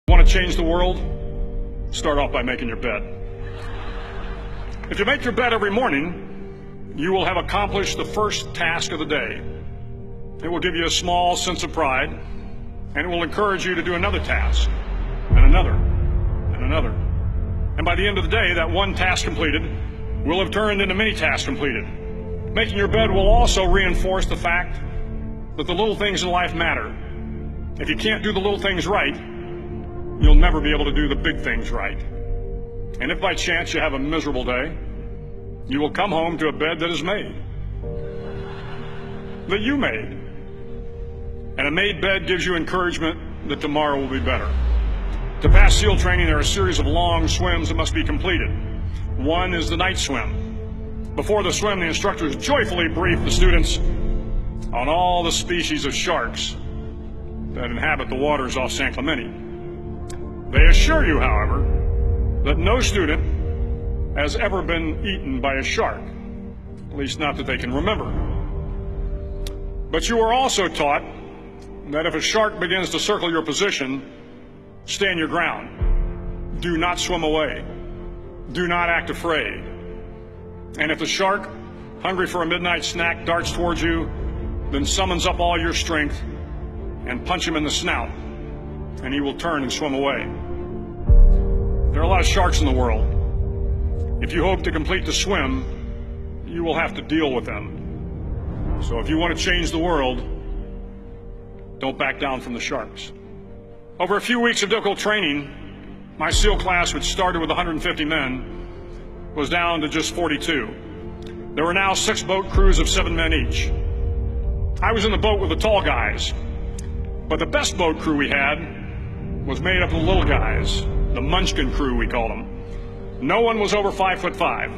Want to change the world? Start off by making your bed. If you make your bed every morning, you will have accomplished the first task of the day. It will give you a small sense of pride, and it will encourage you to do another task, and another, and another. And by the end of the day, that one task completed will have turned into many tasks completed. Making your bed will also reinforce the fact that the little things in life matter. If you can't do the little things right, you'll never be able to do the big things right. And if by chance you have a miserable day, you will come home to a bed that is made, that you made. And a made bed gives you encouragement that tomorrow will be better. To pass SEAL training, there are a series of long swims that must be completed. One is the night swim. Before the swim, the instructors joyfully brief the students on all the species of sharks that inhabit the waters off San Clemente. They assure you, however, that no student has ever been eaten by a shark, at least not that they can remember. But you are also taught that if a shark begins to circle your position, stand your ground. Do not swim away. Do not act afraid. And if the shark, hungry for a midnight snack, darts towards you, then summons up all your strength and punch him in the snout, and he will turn and swim away. There are a lot of sharks in the world. If you hope to complete the swim, you will have to deal with them. So if you want to change the world, don't back down from the sharks. Over a few weeks of difficult training, my SEAL class, which started with 150 men, was down to just 42. There were now 6 boat crews of 7 men each. I was in the boat with the tall guys, but the best boat crew we had was made up of the little guys, the Munchkin crew, we called them. No one was over 5'5".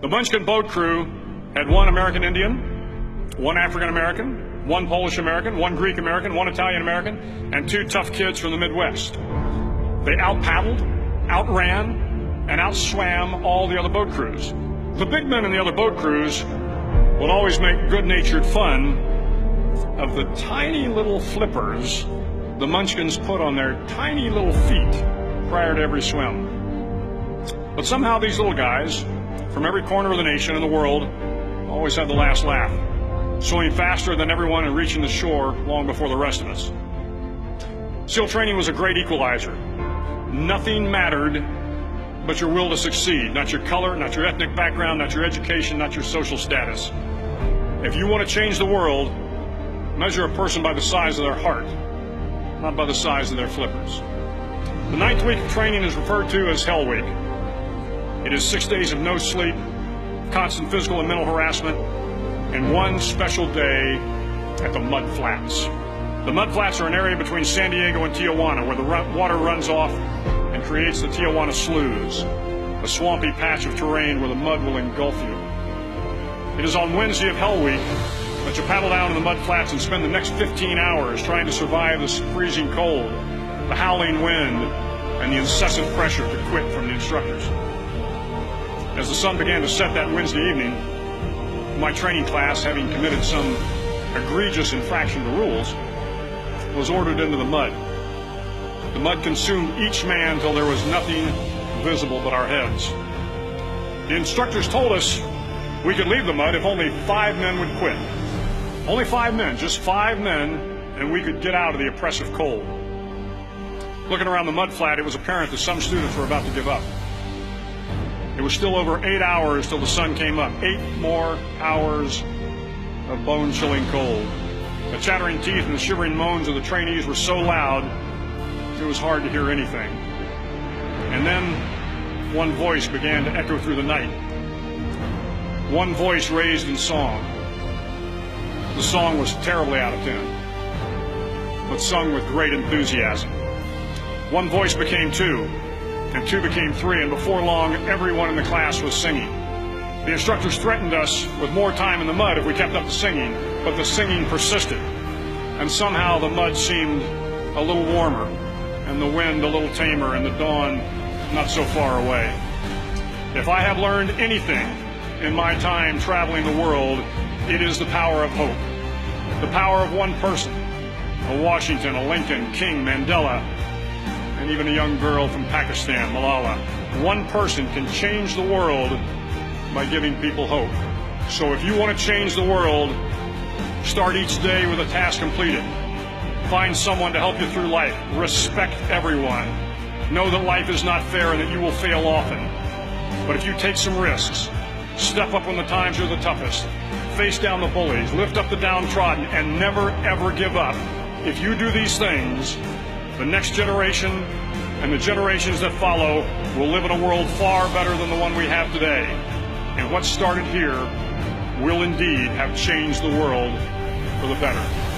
The Munchkin boat crew had 1 American Indian, 1 African American, 1 Polish American, 1 Greek American, 1 Italian American, and 2 tough kids from the Midwest. They out-paddled, outran, and outswam all the other boat crews. The big men in the other boat crews would always make good-natured fun of the tiny little flippers the Munchkins put on their tiny little feet prior to every swim. But somehow these little guys from every corner of the nation and the world always had the last laugh, swimming faster than everyone and reaching the shore long before the rest of us. SEAL training was a great equalizer. Nothing mattered but your will to succeed, not your color, not your ethnic background, not your education, not your social status. If you want to change the world, measure a person by the size of their heart, not by the size of their flippers. The 9th week of training is referred to as Hell Week. It is 6 days of no sleep, constant physical and mental harassment, and 1 special day at the Mud Flats. The Mud Flats are an area between San Diego and Tijuana where the water runs off and creates the Tijuana Sloughs, a swampy patch of terrain where the mud will engulf you. It is on Wednesday of Hell Week that you paddle down to the Mud Flats and spend the next 15 hours trying to survive the freezing cold, the howling wind, and the incessant pressure to quit from the instructors. As the sun began to set that Wednesday evening, my training class, having committed some egregious infraction to rules, was ordered into the mud. The mud consumed each man till there was nothing visible but our heads. The instructors told us we could leave the mud if only 5 men would quit. Only 5 men, just 5 men, and we could get out of the oppressive cold. Looking around the mud flat, it was apparent that some students were about to give up. It was still over 8 hours till the sun came up. 8 more hours of bone-chilling cold. The chattering teeth and the shivering moans of the trainees were so loud, it was hard to hear anything. And then one voice began to echo through the night. One voice raised in song. The song was terribly out of tune, but sung with great enthusiasm. One voice became 2, and 2 became 3, and before long, everyone in the class was singing. The instructors threatened us with more time in the mud if we kept up the singing, but the singing persisted, and somehow the mud seemed a little warmer, and the wind a little tamer, and the dawn not so far away. If I have learned anything in my time traveling the world, it is the power of hope. The power of one person, a Washington, a Lincoln, King, Mandela, and even a young girl from Pakistan, Malala. One person can change the world by giving people hope. So if you want to change the world, start each day with a task completed. Find someone to help you through life. Respect everyone. Know that life is not fair and that you will fail often. But if you take some risks, step up when the times are the toughest, face down the bullies, lift up the downtrodden, and never ever give up. If you do these things, the next generation and the generations that follow will live in a world far better than the one we have today. And what started here will indeed have changed the world for the better.